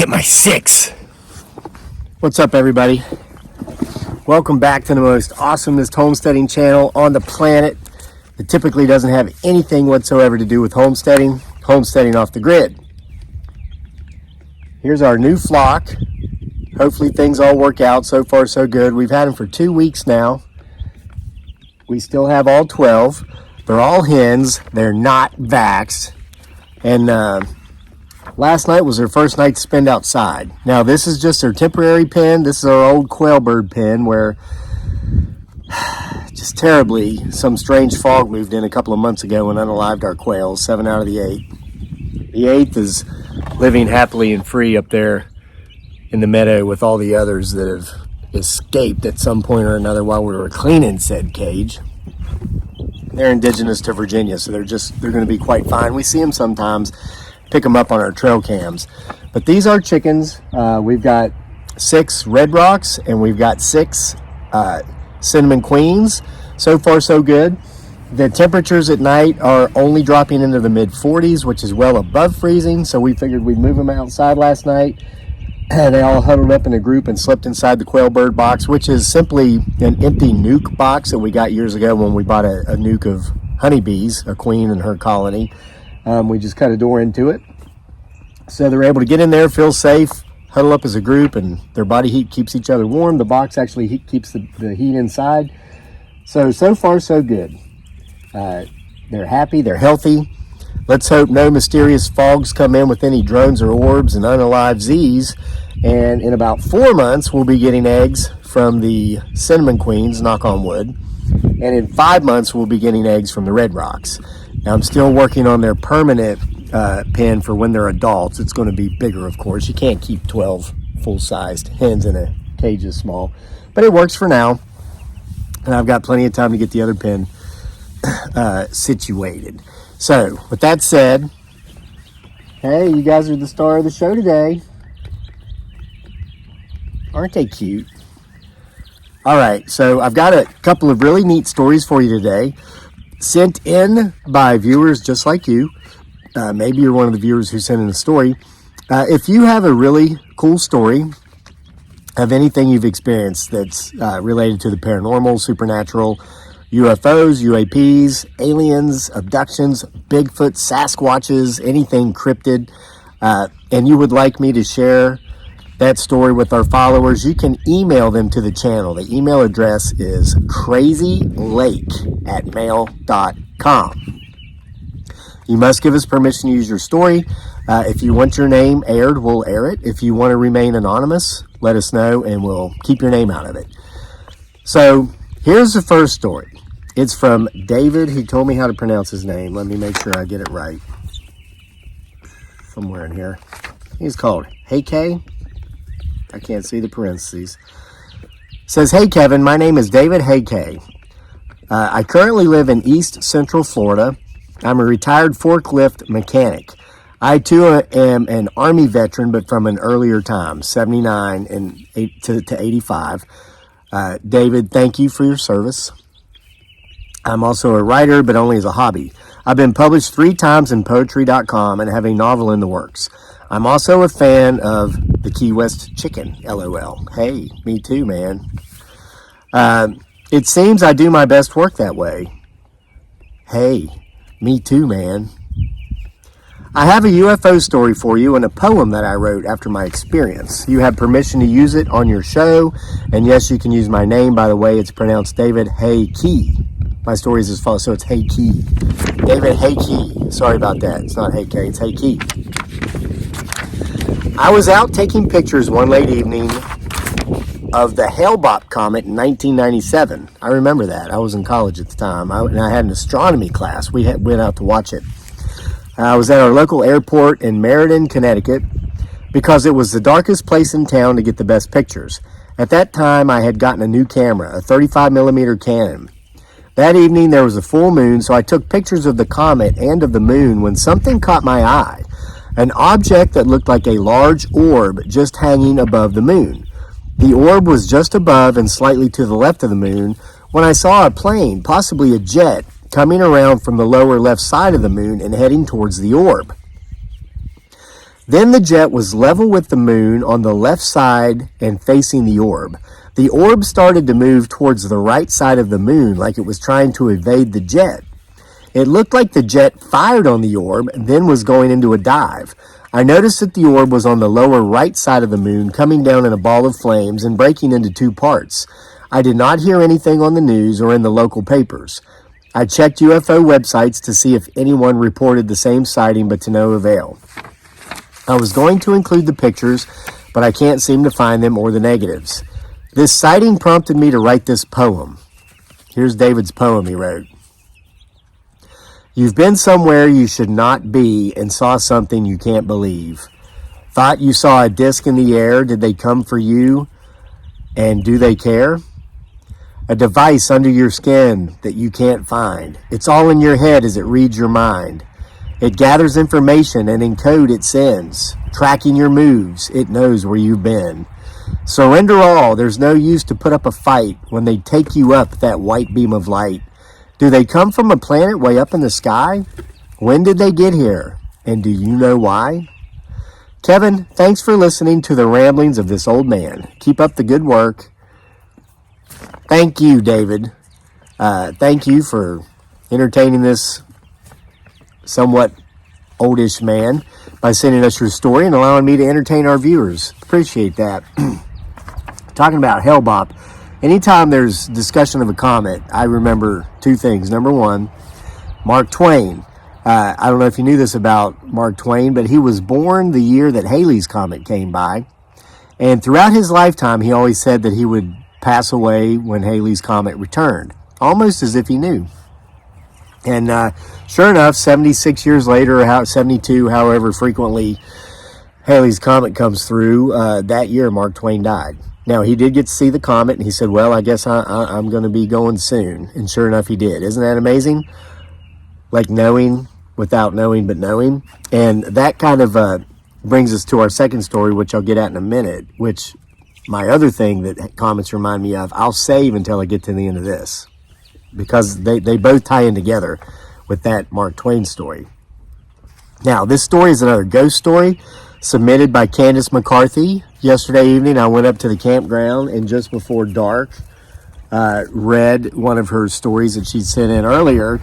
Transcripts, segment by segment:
get my 6. What's up, everybody? Welcome back to the most awesomest homesteading channel on the planet. It typically doesn't have anything whatsoever to do with homesteading off the grid. Here's our new flock. Hopefully things all work out. So far so good. We've had them for 2 weeks now. We still have all 12. They're all hens. They're not vaxxed. And last night was their first night to spend outside. Now this is just their temporary pen. This is our old quail bird pen where just terribly some strange fog moved in a couple of months ago and unalived our quails, 7 out of the 8. The 8th is living happily and free up there in the meadow with all the others that have escaped at some point or another while we were cleaning said cage. They're indigenous to Virginia, so they're going to be quite fine. We see them sometimes, pick them up on our trail cams. But these are chickens. We've got 6 red rocks and we've got 6 cinnamon queens. So far so good. The temperatures at night are only dropping into the mid 40s, which is well above freezing, so we figured we'd move them outside last night. They all huddled up in a group and slept inside the quail bird box, which is simply an empty nuke box that we got years ago when we bought a nuke of honeybees, a queen and her colony. We just cut a door into it. So they're able to get in there, feel safe, huddle up as a group, and their body heat keeps each other warm. The box actually keeps the heat inside. So far so good. They're happy, they're healthy. Let's hope no mysterious fogs come in with any drones or orbs and unalived Z's. And in about 4 months, we'll be getting eggs from the cinnamon queens, knock on wood. And in 5 months, we'll be getting eggs from the red rocks. Now, I'm still working on their permanent pen for when they're adults. It's going to be bigger, of course. You can't keep 12 full-sized hens in a cage this small. But it works for now. And I've got plenty of time to get the other pen situated. So, with that said, hey, you guys are the star of the show today. Aren't they cute? All right, so I've got a couple of really neat stories for you today, sent in by viewers just like you. Maybe you're one of the viewers who sent in a story. If you have a really cool story of anything you've experienced that's related to the paranormal, supernatural, UFOs, UAPs, aliens, abductions, Bigfoot, Sasquatches, anything cryptid, and you would like me to share that story with our followers, you can email them to the channel. The email address is crazylake@mail.com. You must give us permission to use your story. If you want your name aired, we'll air it. If you want to remain anonymous, let us know and we'll keep your name out of it. So here's the first story. It's from David. He told me how to pronounce his name. Let me make sure I get it right. Somewhere in here. He's called Hey. I can't see the parentheses. It says, "Hey Kevin, my name is David Hey. I currently live in East Central Florida. I'm a retired forklift mechanic. I too am an Army veteran, but from an earlier time, 79 and to 85. David, thank you for your service. I'm also a writer, but only as a hobby. I've been published 3 times in Poetry.com and have a novel in the works. I'm also a fan of the Key West chicken, LOL. Hey, me too, man. It seems I do my best work that way. Hey, me too, man. I have a UFO story for you and a poem that I wrote after my experience. You have permission to use it on your show, and yes, you can use my name. By the way, it's pronounced David Hey Key. My story is as follows, so it's Hey Key. David Hey Key. Sorry about that. It's not Hey Key, it's Hey Key. I was out taking pictures one late evening of the Hale-Bopp comet in 1997. I remember that. I was in college at the time, and I had an astronomy class. We went out to watch it. I was at our local airport in Meriden, Connecticut, because it was the darkest place in town to get the best pictures. At that time, I had gotten a new camera, a 35mm Canon. That evening, there was a full moon, so I took pictures of the comet and of the moon when something caught my eye. An object that looked like a large orb just hanging above the moon. The orb was just above and slightly to the left of the moon when I saw a plane, possibly a jet, coming around from the lower left side of the moon and heading towards the orb. Then the jet was level with the moon on the left side and facing the orb. The orb started to move towards the right side of the moon like it was trying to evade the jet. It looked like the jet fired on the orb and then was going into a dive. I noticed that the orb was on the lower right side of the moon, coming down in a ball of flames and breaking into two parts. I did not hear anything on the news or in the local papers. I checked UFO websites to see if anyone reported the same sighting, but to no avail. I was going to include the pictures, but I can't seem to find them or the negatives. This sighting prompted me to write this poem. Here's David's poem he wrote. You've been somewhere you should not be and saw something you can't believe. Thought you saw a disc in the air. Did they come for you? And do they care? A device under your skin that you can't find. It's all in your head as it reads your mind. It gathers information and in code it sends. Tracking your moves, it knows where you've been. Surrender all. There's no use to put up a fight when they take you up that white beam of light. Do they come from a planet way up in the sky? When did they get here? And do you know why? Kevin, thanks for listening to the ramblings of this old man. Keep up the good work. Thank you, David. Thank you for entertaining this somewhat oldish man by sending us your story and allowing me to entertain our viewers. Appreciate that. Talking about Hellbop. Anytime there's discussion of a comet, I remember two things. Number one, Mark Twain. I don't know if you knew this about Mark Twain, but he was born the year that Halley's Comet came by. And throughout his lifetime, he always said that he would pass away when Halley's Comet returned, almost as if he knew. And sure enough, 76 years later, or 72, however frequently Halley's Comet comes through, that year Mark Twain died. Now, he did get to see the comet, and he said, well, I guess I'm going to be going soon. And sure enough, he did. Isn't that amazing? Like knowing without knowing but knowing. And that kind of brings us to our second story, which I'll get at in a minute, which my other thing that comments remind me of, I'll save until I get to the end of this, because they both tie in together with that Mark Twain story. Now, this story is another ghost story submitted by Candace McCarthy. Yesterday evening, I went up to the campground and just before dark, read one of her stories that she sent in earlier.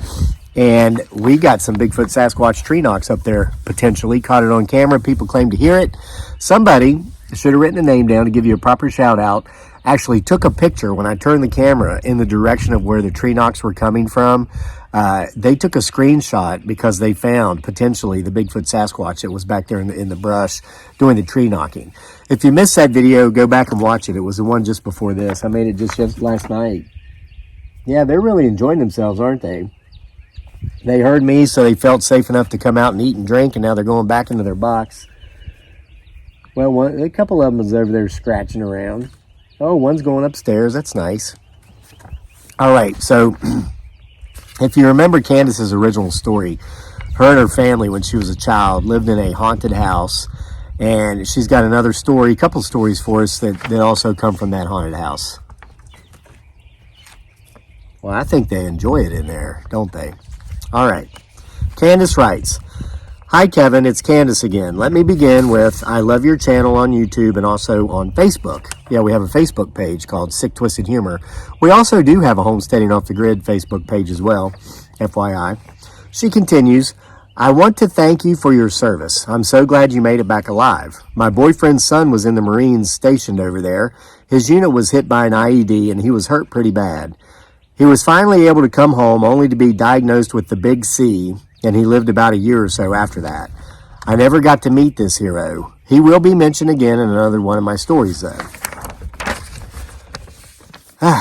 And we got some Bigfoot Sasquatch tree knocks up there, potentially. Caught it on camera. People claim to hear it. Somebody, should have written a name down to give you a proper shout out, actually took a picture when I turned the camera in the direction of where the tree knocks were coming from. They took a screenshot because they found potentially the Bigfoot Sasquatch that was back there in the brush doing the tree knocking. If you missed that video, go back and watch it. It was the one just before this. I made it just last night. Yeah, they're really enjoying themselves, aren't they? They heard me, so they felt safe enough to come out and eat and drink, and now they're going back into their box. Well, a couple of them is over there scratching around. Oh, one's going upstairs. That's nice. All right, so if you remember Candace's original story, her and her family, when she was a child, lived in a haunted house, and she's got another story, a couple stories for us that also come from that haunted house. Well, I think they enjoy it in there, don't they? All right. Candace writes, hi, Kevin. It's Candace again. Let me begin with, I love your channel on YouTube and also on Facebook. Yeah, we have a Facebook page called Sick Twisted Humor. We also do have a Homesteading Off the Grid Facebook page as well, FYI. She continues, I want to thank you for your service. I'm so glad you made it back alive. My boyfriend's son was in the Marines stationed over there. His unit was hit by an IED and he was hurt pretty bad. He was finally able to come home only to be diagnosed with the Big C, and he lived about a year or so after that. I never got to meet this hero. He will be mentioned again in another one of my stories, though.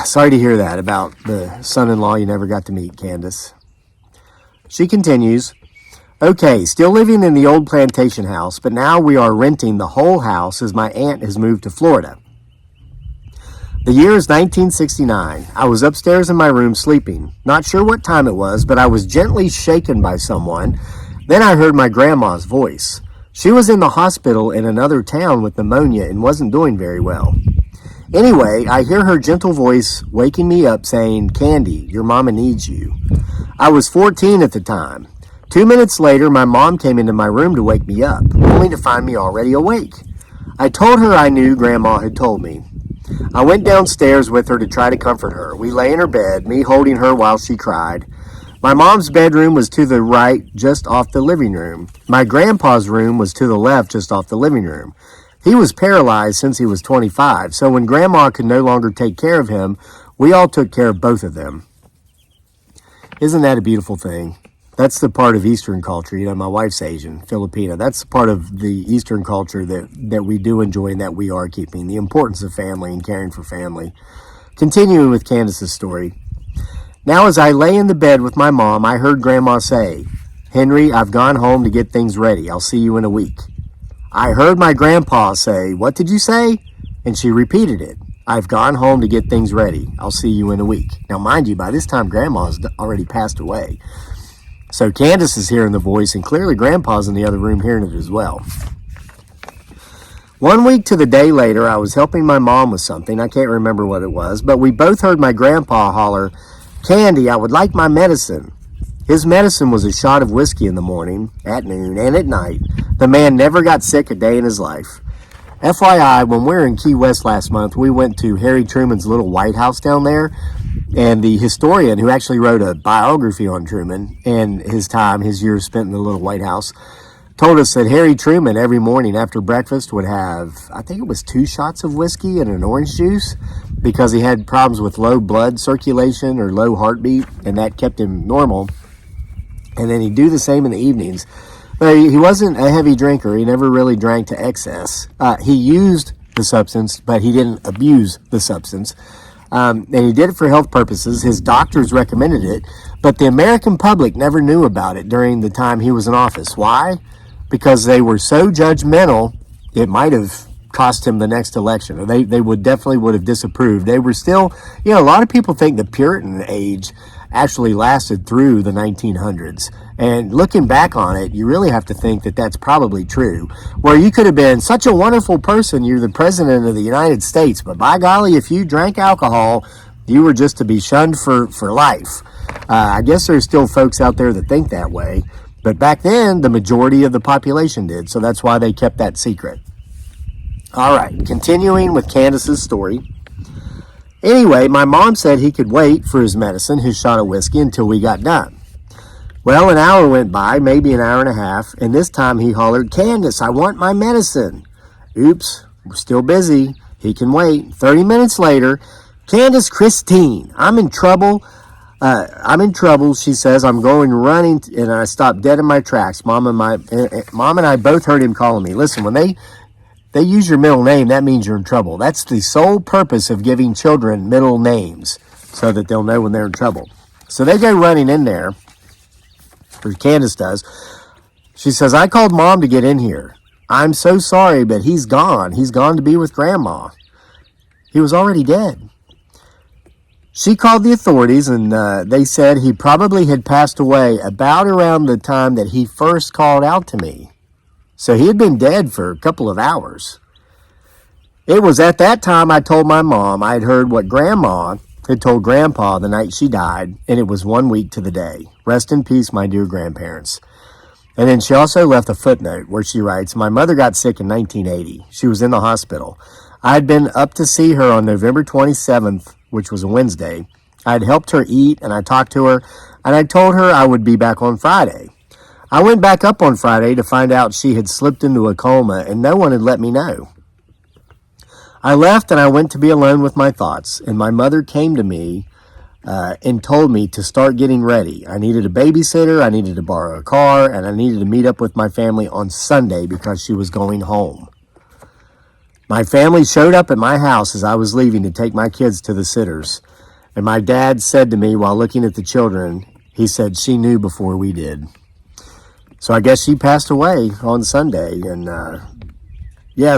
Sorry to hear that about the son-in-law you never got to meet, Candace. She continues, okay, still living in the old plantation house, but now we are renting the whole house as my aunt has moved to Florida. The year is 1969. I was upstairs in my room sleeping. Not sure what time it was, but I was gently shaken by someone. Then I heard my grandma's voice. She was in the hospital in another town with pneumonia and wasn't doing very well. Anyway, I hear her gentle voice waking me up saying, Candy, your mama needs you. I was 14 at the time. 2 minutes later, my mom came into my room to wake me up, only to find me already awake. I told her I knew Grandma had told me. I went downstairs with her to try to comfort her. We lay in her bed, me holding her while she cried. My mom's bedroom was to the right, just off the living room. My grandpa's room was to the left, just off the living room. He was paralyzed since he was 25, so when Grandma could no longer take care of him, we all took care of both of them. Isn't that a beautiful thing? That's the part of Eastern culture. You know, my wife's Asian, Filipina. That's the part of the Eastern culture that we do enjoy and that we are keeping. The importance of family and caring for family. Continuing with Candace's story. Now, as I lay in the bed with my mom, I heard Grandma say, "Henry, I've gone home to get things ready. I'll see you in a week." I heard my grandpa say, "What did you say?" And she repeated it. "I've gone home to get things ready. I'll see you in a week." Now, mind you, by this time, Grandma's already passed away. So Candace is hearing the voice, and clearly Grandpa's in the other room hearing it as well. 1 week to the day later, I was helping my mom with something. I can't remember what it was, but we both heard my grandpa holler, "Candy, I would like my medicine." His medicine was a shot of whiskey in the morning, at noon, and at night. The man never got sick a day in his life. FYI, when we were in Key West last month, we went to Harry Truman's little White House down there, and the historian who actually wrote a biography on Truman and his years spent in the little White House, told us that Harry Truman every morning after breakfast would have, I think it was 2 shots of whiskey and an orange juice, because he had problems with low blood circulation or low heartbeat, and that kept him normal. And then he'd do the same in the evenings. But he wasn't a heavy drinker. He never really drank to excess. He used the substance, but he didn't abuse the substance. And he did it for health purposes. His doctors recommended it, but the American public never knew about it during the time he was in office. Why? Because they were so judgmental, it might have cost him the next election, or they would have disapproved. They were still, a lot of people think the Puritan age actually lasted through the 1900s. And looking back on it, you really have to think that that's probably true. Where you could have been such a wonderful person, you're the president of the United States, but by golly, if you drank alcohol, you were just to be shunned for life. I guess there's still folks out there that think that way. But back then, the majority of the population did, so that's why they kept that secret. All right, continuing with Candace's story. Anyway, my mom said he could wait for his medicine, his shot of whiskey, until we got done. Well, an hour went by, maybe an hour and a half, and this time he hollered, "Candace, I want my medicine." Oops, we're still busy. He can wait. 30 minutes later, "Candace, Christine, I'm in trouble. She says. "I'm going running," and I stopped dead in my tracks. Mom and I both heard him calling me. Listen, when they use your middle name, that means you're in trouble. That's the sole purpose of giving children middle names, so that they'll know when they're in trouble. So they go running in there, or Candace does. She says, "I called Mom to get in here. I'm so sorry, but he's gone. He's gone to be with Grandma." He was already dead. She called the authorities, and they said he probably had passed away about around the time that he first called out to me. So he had been dead for a couple of hours. It was at that time I told my mom I had heard what Grandma had told Grandpa the night she died, and it was 1 week to the day. Rest in peace, my dear grandparents. And then she also left a footnote where she writes, "My mother got sick in 1980. She was in the hospital. I had been up to see her on November 27th, which was a Wednesday. I had helped her eat, and I talked to her, and I told her I would be back on Friday. I went back up on Friday to find out she had slipped into a coma, and no one had let me know. I left, and I went to be alone with my thoughts, and my mother came to me and told me to start getting ready. I needed a babysitter, I needed to borrow a car, and I needed to meet up with my family on Sunday because she was going home. My family showed up at my house as I was leaving to take my kids to the sitters, and my dad said to me while looking at the children, he said, "She knew before we did." So I guess she passed away on Sunday, and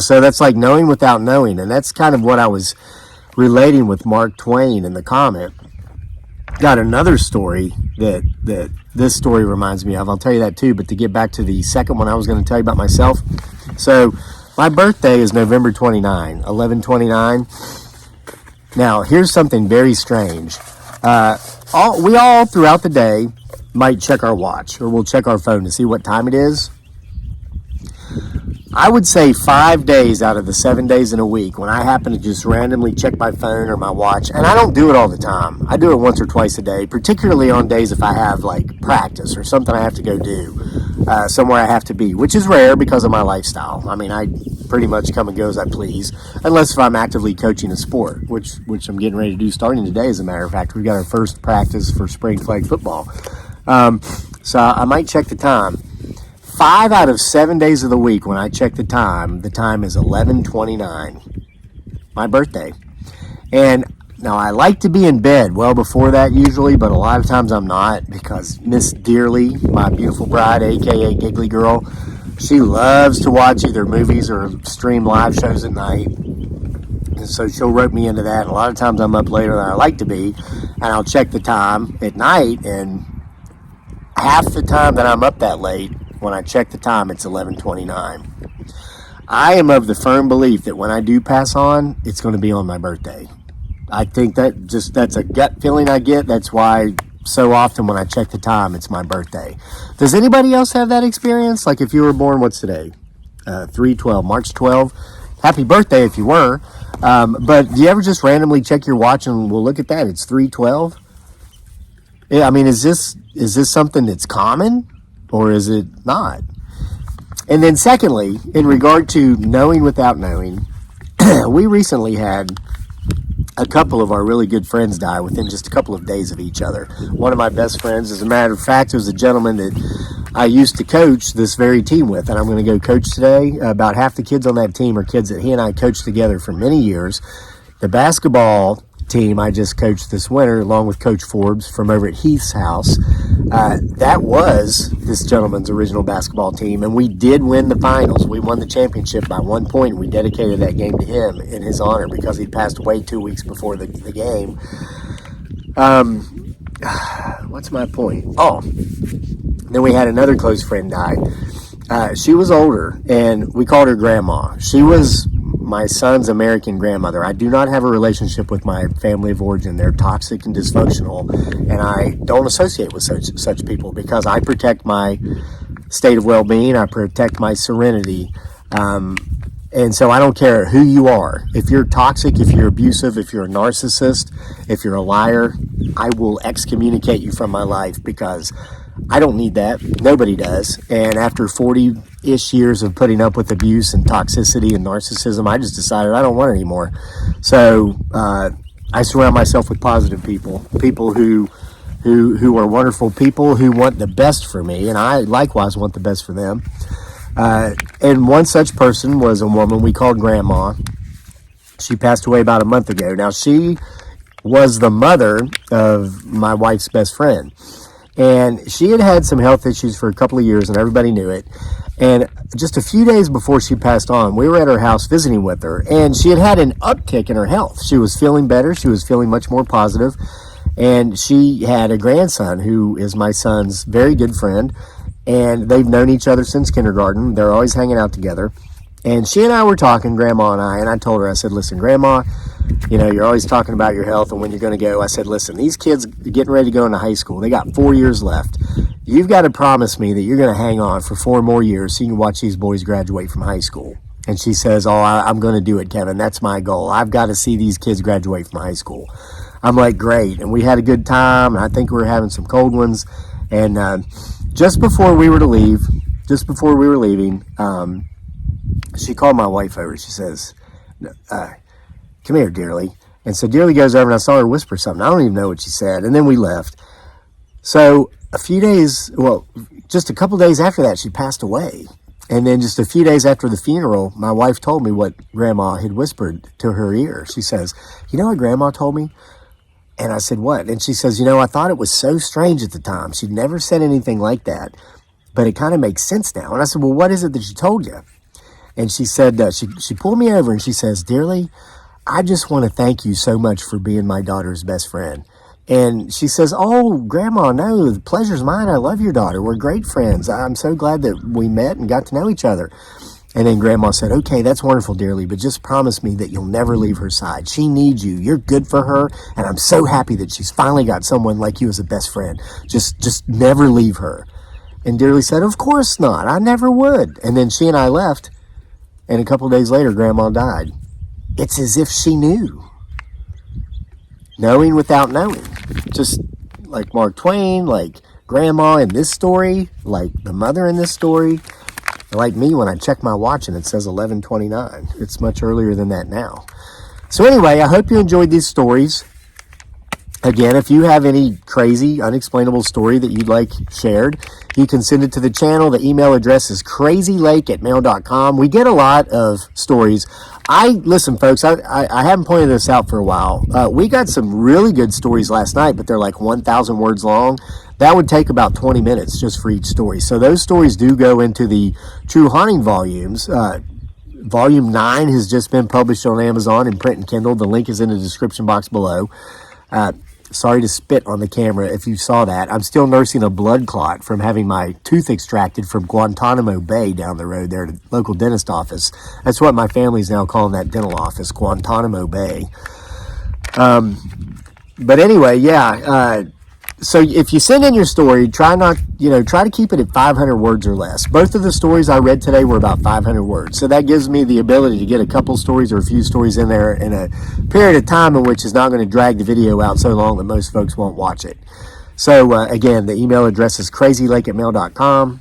so that's like knowing without knowing, and that's kind of what I was relating with Mark Twain in the comment. Got another story that this story reminds me of. I'll tell you that too, but to get back to the second one I was going to tell you about myself. So my birthday is November 29, 11/29. Now, here's something very strange. We all throughout the day might check our watch, or we'll check our phone to see what time it is. I would say 5 days out of the 7 days in a week, when I happen to just randomly check my phone or my watch, and I don't do it all the time. I do it once or twice a day, particularly on days if I have like practice or something I have to go do, somewhere I have to be, which is rare because of my lifestyle. I mean, I pretty much come and go as I please, unless if I'm actively coaching a sport, which I'm getting ready to do starting today, as a matter of fact. We've got our first practice for spring flag football. So I might check the time. 5 out of 7 days of the week when I check the time is 11:29, my birthday. And now I like to be in bed well before that usually, but a lot of times I'm not, because Miss Dearly, my beautiful bride, aka Giggly Girl, she loves to watch either movies or stream live shows at night. And so she'll rope me into that. And a lot of times I'm up later than I like to be, and I'll check the time at night, and half the time that I'm up that late, when I check the time, it's 11:29. I am of the firm belief that when I do pass on, it's going to be on my birthday. I think that's a gut feeling I get. That's why so often when I check the time, it's my birthday. Does anybody else have that experience? Like if you were born, what's today? 3/12, March 12. Happy birthday if you were. But do you ever just randomly check your watch and we'll look at that? It's 3/12. I mean, is this something that's common, or is it not? And then secondly, in regard to knowing without knowing, we recently had a couple of our really good friends die within just a couple of days of each other. One of my best friends, as a matter of fact, was a gentleman that I used to coach this very team with, and I'm going to go coach today. About half the kids on that team are kids that he and I coached together for many years. The basketball team I just coached this winter, along with Coach Forbes from over at Heath's house, that was this gentleman's original basketball team, and we did win the finals. We won the championship by 1 point, and we dedicated that game to him in his honor because he passed away 2 weeks before the game. What's my point? Oh, then we had another close friend die. She was older, and we called her Grandma. She was my son's American grandmother. I do not have a relationship with my family of origin. They're toxic and dysfunctional, and I don't associate with such people because I protect my state of well-being. I protect my serenity. And so I don't care who you are. If you're toxic, if you're abusive, if you're a narcissist, if you're a liar, I will excommunicate you from my life because I don't need that. Nobody does. And after 40-ish years of putting up with abuse and toxicity and narcissism, I just decided I don't want it anymore. So I surround myself with positive people who are wonderful people who want the best for me, and I likewise want the best for them. And one such person was a woman we called Grandma. She passed away about a month ago. Now, she was the mother of my wife's best friend. And she had had some health issues for a couple of years, and everybody knew it. And just a few days before she passed on, we were at her house visiting with her, and she had had an uptick in her health. She was feeling better. She was feeling much more positive. And she had a grandson who is my son's very good friend, and they've known each other since kindergarten. They're always hanging out together. And she and I were talking, Grandma and I told her, I said, listen, Grandma, you know, you're always talking about your health and when you're going to go. I said, listen, these kids are getting ready to go into high school. They got 4 years left. You've got to promise me that you're going to hang on for 4 more years so you can watch these boys graduate from high school. And she says, I'm going to do it, Kevin. That's my goal. I've got to see these kids graduate from high school. I'm like, great. And we had a good time. And I think we were having some cold ones. And just before we were leaving, she called my wife over. She says, come here, Dearly. And so Dearly goes over, and I saw her whisper something. I don't even know what she said. And then we left. So just a couple days after that, she passed away. And then just a few days after the funeral, my wife told me what Grandma had whispered to her ear. She says, you know what Grandma told me? And I said, what? And she says, you know, I thought it was so strange at the time. She'd never said anything like that, but it kind of makes sense now. And I said, well, what is it that she told you? And she said, she pulled me over and she says, Dearly, I just want to thank you so much for being my daughter's best friend. And she says, oh, Grandma, no, the pleasure's mine. I love your daughter. We're great friends. I'm so glad that we met and got to know each other. And then Grandma said, okay, that's wonderful, dearly, but just promise me that you'll never leave her side. She needs you. You're good for her, and I'm so happy that she's finally got someone like you as a best friend. Just never leave her. And Dearly said, of course not. I never would. And then she and I left, and a couple of days later, Grandma died. It's as if she knew. Knowing without knowing. Just like Mark Twain, like Grandma in this story, like the mother in this story. Like me when I check my watch and it says 11:29. It's much earlier than that now. So anyway, I hope you enjoyed these stories. Again, if you have any crazy, unexplainable story that you'd like shared, you can send it to the channel. The email address is crazylake@mail.com. We get a lot of stories. Listen, folks, I haven't pointed this out for a while. We got some really good stories last night, but they're like 1,000 words long. That would take about 20 minutes just for each story. So those stories do go into the True Haunting volumes. Volume 9 has just been published on Amazon in print and Kindle. The link is in the description box below. Sorry to spit on the camera if you saw that. I'm still nursing a blood clot from having my tooth extracted from Guantanamo Bay down the road there at the local dentist office. That's what my family's now calling that dental office, Guantanamo Bay. But anyway, yeah. So if you send in your story, try to keep it at 500 words or less. Both of the stories I read today were about 500 words. So that gives me the ability to get a couple stories or a few stories in there in a period of time in which is not going to drag the video out so long that most folks won't watch it. So again, the email address is crazylake@mail.com.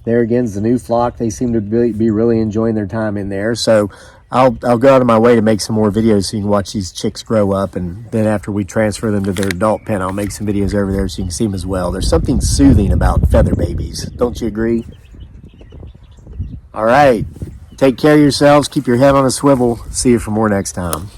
There again is the new flock. They seem to be really enjoying their time in there. So I'll go out of my way to make some more videos so you can watch these chicks grow up, and then after we transfer them to their adult pen, I'll make some videos over there so you can see them as well. There's something soothing about feather babies. Don't you agree? All right. Take care of yourselves. Keep your head on a swivel. See you for more next time.